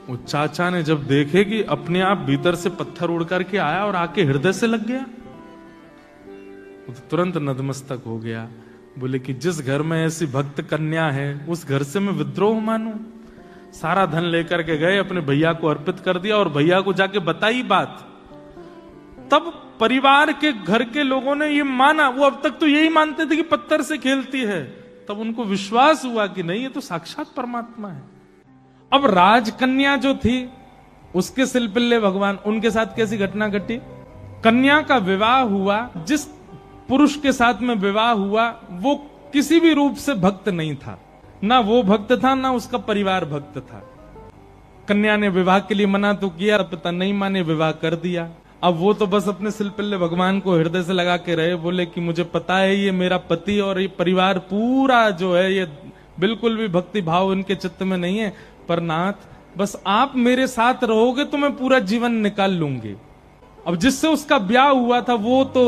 वो चाचा ने जब देखे कि अपने आप भीतर से पत्थर उड़ करके आया और आके हृदय से लग गया, वो तो तुरंत नतमस्तक हो गया। बोले कि जिस घर में ऐसी भक्त कन्या है उस घर से मैं विद्रोह मानूं। सारा धन लेकर के गए, अपने भैया को अर्पित कर दिया और भैया को जाके बताई बात। तब परिवार के घर के लोगों ने ये माना, वो अब तक तो यही मानते थे कि पत्थर से खेलती है, तब उनको विश्वास हुआ कि नहीं, ये तो साक्षात परमात्मा है। अब राजकन्या जो थी उसके सिलपिल्ले भगवान, उनके साथ कैसी घटना घटी। कन्या का विवाह हुआ, जिस पुरुष के साथ में विवाह हुआ वो किसी भी रूप से भक्त नहीं था, ना वो भक्त था ना उसका परिवार भक्त था। कन्या ने विवाह के लिए मना तो किया, पिता नहीं माने, विवाह कर दिया। अब वो तो बस अपने सिलपिल्ले भगवान को हृदय से लगा के रहे। बोले कि मुझे पता है ये मेरा पति और ये परिवार पूरा जो है ये बिल्कुल भी भक्ति भाव इनके चित्त में नहीं है, पर नाथ बस आप मेरे साथ रहोगे तो मैं पूरा जीवन निकाल लूंगी। अब जिससे उसका ब्याह हुआ था वो तो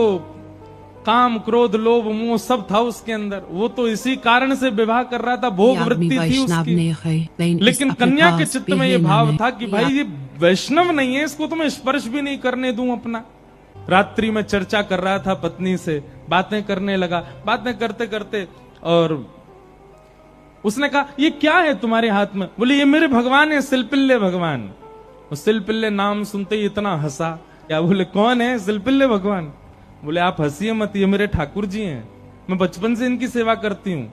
काम क्रोध लोभ मोह सब था उसके अंदर, वो तो इसी कारण से विवाह कर रहा था, भोग वृत्ति थी उसकी। लेकिन कन्या के चित्त में ये भाव था कि भाई ये वैष्णव नहीं है, इसको तो मैं स्पर्श भी नहीं करने दूं अपना। रात्रि में चर्चा कर रहा था पत्नी से, बातें करने लगा, बातें करते करते और उसने कहा ये क्या है तुम्हारे हाथ में। बोले ये मेरे भगवान है, सिलपिल्ले भगवान। सिलपिल्ले नाम सुनते ही इतना हंसा। क्या? बोले कौन है? सिलपिल्ले भगवान। बोले आप हंसिए मत, ये मेरे ठाकुर जी हैं, मैं बचपन से इनकी सेवा करती हूं।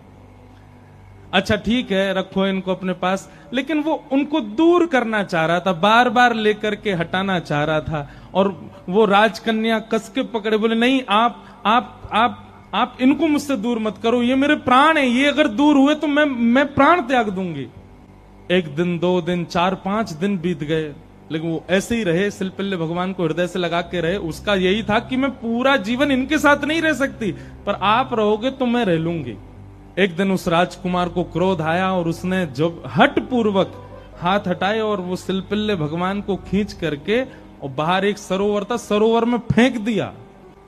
अच्छा ठीक है, रखो इनको अपने पास। लेकिन वो उनको दूर करना चाह रहा था, बार बार लेकर के हटाना चाह रहा था। और वो राजकन्या कस के पकड़े, बोले नहीं आप इनको मुझसे दूर मत करो, ये मेरे प्राण है, ये अगर दूर हुए तो मैं प्राण त्याग दूंगी। 1 दिन 2 दिन 4-5 दिन बीत गए, लेकिन वो ऐसे ही रहे, सिलपिल्ले भगवान को हृदय से लगा के रहे। उसका यही था कि मैं पूरा जीवन इनके साथ नहीं रह सकती, पर आप रहोगे तो मैं रह लूंगी। एक दिन उस राजकुमार को क्रोध आया और उसने जब हट पूर्वक हाथ हटाए और वो सिलपिल्ले भगवान को खींच करके और बाहर एक सरोवर था, सरोवर में फेंक दिया।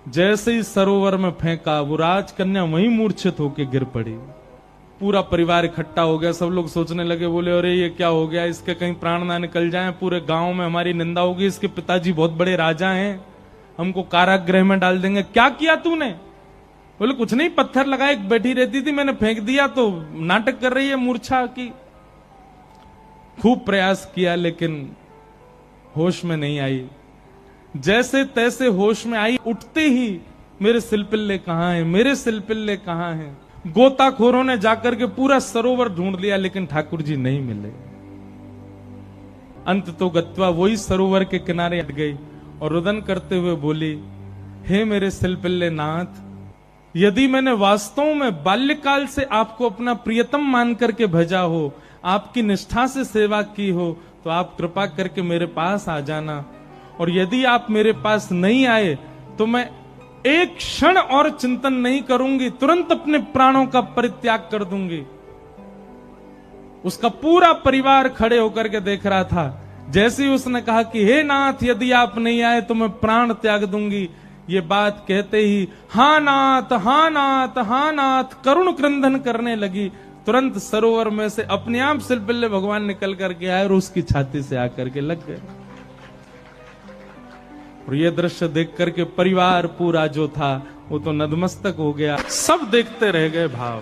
जैसे ही सरोवर में फेंका वो राजकन्या वहीं मूर्छित होकर गिर पड़ी। पूरा परिवार इकट्ठा हो गया, सब लोग सोचने लगे, बोले अरे ये क्या हो गया, इसके कहीं प्राण ना निकल जाएं, पूरे गांव में हमारी निंदा होगी, इसके पिताजी बहुत बड़े राजा हैं, हमको कारागृह में डाल देंगे। क्या किया तूने? बोले कुछ नहीं, पत्थर लगाए, बैठी रहती थी, मैंने फेंक दिया तो नाटक कर रही है मूर्छा की। खूब प्रयास किया लेकिन होश में नहीं आई। जैसे तैसे होश में आई, उठते ही मेरे सिलपिल्ले कहां हैं, मेरे सिलपिल्ले कहां हैं। गोताखोरों ने जाकर के पूरा सरोवर ढूंढ लिया लेकिन ठाकुर जी नहीं मिले। अंत तो गत्वा वही सरोवर के किनारे हट गई और रुदन करते हुए बोली, हे मेरे सिलपिल्ले नाथ, यदि मैंने वास्तव में बाल्यकाल से आपको अपना प्रियतम मान करके भेजा हो, आपकी निष्ठा से सेवा की हो, तो आप कृपा करके मेरे पास आ जाना। और यदि आप मेरे पास नहीं आए तो मैं एक क्षण और चिंतन नहीं करूंगी, तुरंत अपने प्राणों का परित्याग कर दूंगी। उसका पूरा परिवार खड़े होकर के देख रहा था। जैसे ही उसने कहा कि हे नाथ, यदि आप नहीं आए तो मैं प्राण त्याग दूंगी, ये बात कहते ही हाँ नाथ, हाँ नाथ, हाँ नाथ करुण क्रंदन करने लगी। तुरंत सरोवर में से अपने आप सिलपिल्ले भगवान निकल करके आए और उसकी छाती से आकर के लग गए। और ये दृश्य देख करके परिवार पूरा जो था वो तो नतमस्तक हो गया। सब देखते रह गए भाव।